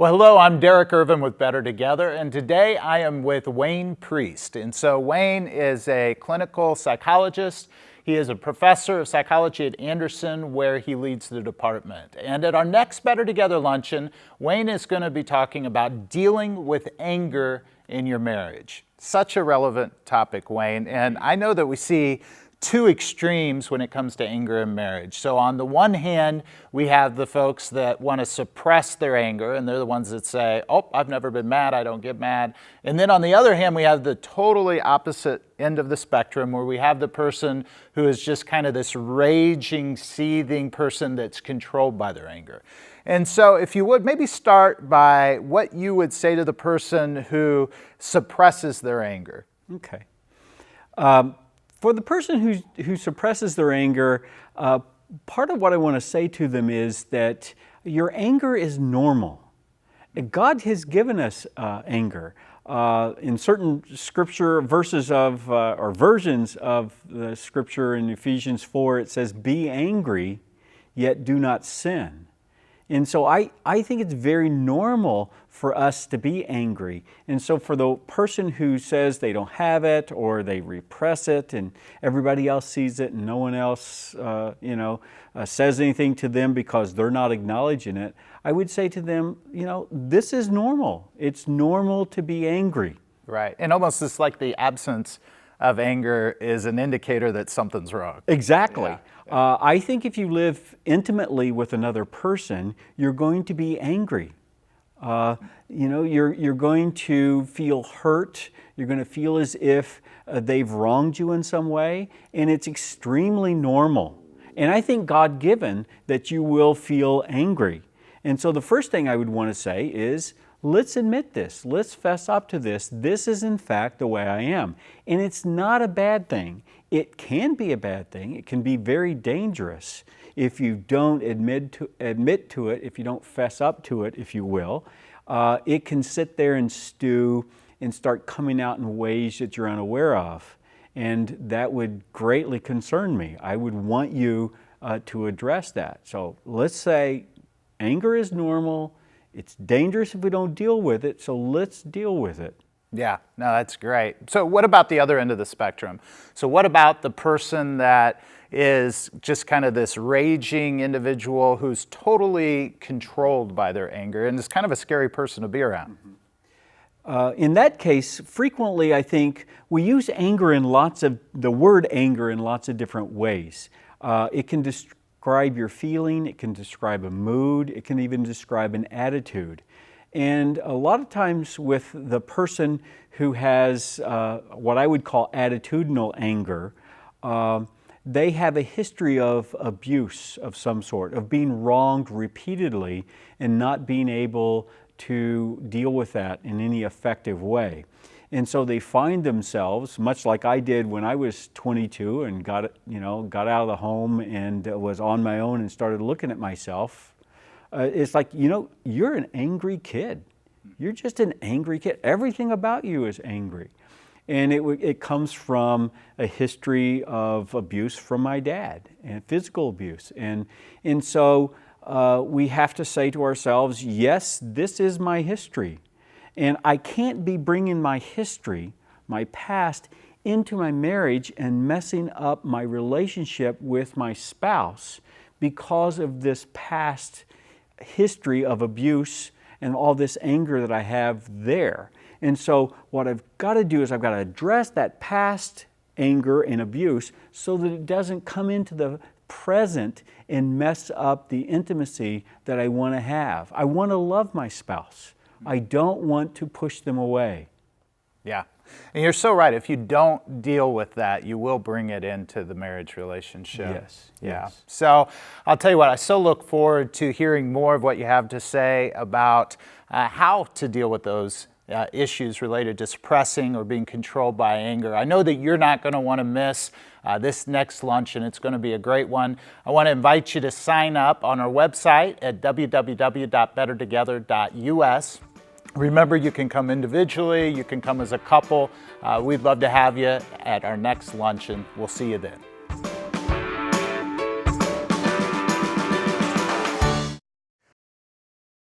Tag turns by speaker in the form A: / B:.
A: Well, hello, I'm Derek Irvin with Better Together, and today I am with Wayne Priest. And so Wayne is a clinical psychologist. He is a professor of psychology at Anderson, where he leads the department. And at our next Better Together luncheon, Wayne is going to be talking about dealing with anger in your marriage. Such a relevant topic, Wayne. And I know that we see two extremes when it comes to anger in marriage. So on the one hand, we have the folks that want to suppress their anger, and they're the ones that say, oh, I've never been mad, I don't get mad. And then on the other hand, we have the totally opposite end of the spectrum, where we have the person who is just kind of this raging, seething person that's controlled by their anger. And so if you would, maybe start by what you would say to the person who suppresses their anger.
B: Okay. For the person who suppresses their anger, part of what I want to say to them is that your anger is normal. God has given us anger. In certain scripture verses or versions of the scripture in Ephesians 4, it says, "Be angry, yet do not sin." And so I think it's very normal for us to be angry. And so for the person who says they don't have it, or they repress it and everybody else sees it and no one else says anything to them because they're not acknowledging it, I would say to them, this is normal. It's normal to be angry.
A: Right. And almost it's like the absence of anger is an indicator that something's wrong.
B: Exactly.
A: Yeah.
B: I think if you live intimately with another person, you're going to be angry. You're going to feel hurt. You're going to feel as if they've wronged you in some way, and it's extremely normal. And I think God-given that you will feel angry. And so the first thing I would want to say is, let's admit this. Let's fess up to this. This is in fact the way I am. And it's not a bad thing. It can be a bad thing. It can be very dangerous if you don't admit to it, if you don't fess up to it, if you will. It can sit there and stew and start coming out in ways that you're unaware of. And that would greatly concern me. I would want you to address that. So let's say anger is normal. It's dangerous if we don't deal with it, so let's deal with it.
A: Yeah, no, that's great. So what about the other end of the spectrum? So what about the person that is just kind of this raging individual who's totally controlled by their anger and is kind of a scary person to be around?
B: In that case, frequently I think we use the word anger in lots of different ways. It can describe your feeling, it can describe a mood, it can even describe an attitude. And a lot of times with the person who has what I would call attitudinal anger, they have a history of abuse of some sort, of being wronged repeatedly and not being able to deal with that in any effective way. And so they find themselves, much like I did when I was 22 and got out of the home and was on my own and started looking at myself. It's like, you're an angry kid. You're just an angry kid. Everything about you is angry. And it comes from a history of abuse from my dad and physical abuse. And so we have to say to ourselves, yes, this is my history. And I can't be bringing my history, my past, into my marriage and messing up my relationship with my spouse because of this past history of abuse and all this anger that I have there. And so what I've got to do is I've got to address that past anger and abuse so that it doesn't come into the present and mess up the intimacy that I want to have. I want to love my spouse. I don't want to push them away.
A: Yeah. And you're so right. If you don't deal with that, you will bring it into the marriage relationship.
B: Yes.
A: Yeah. So I'll tell you what, I so look forward to hearing more of what you have to say about how to deal with those issues related to suppressing or being controlled by anger. I know that you're not going to want to miss this next luncheon. It's going to be a great one. I want to invite you to sign up on our website at www.bettertogether.us. Remember, you can come individually, you can come as a couple. We'd love to have you at our next luncheon. We'll see you then.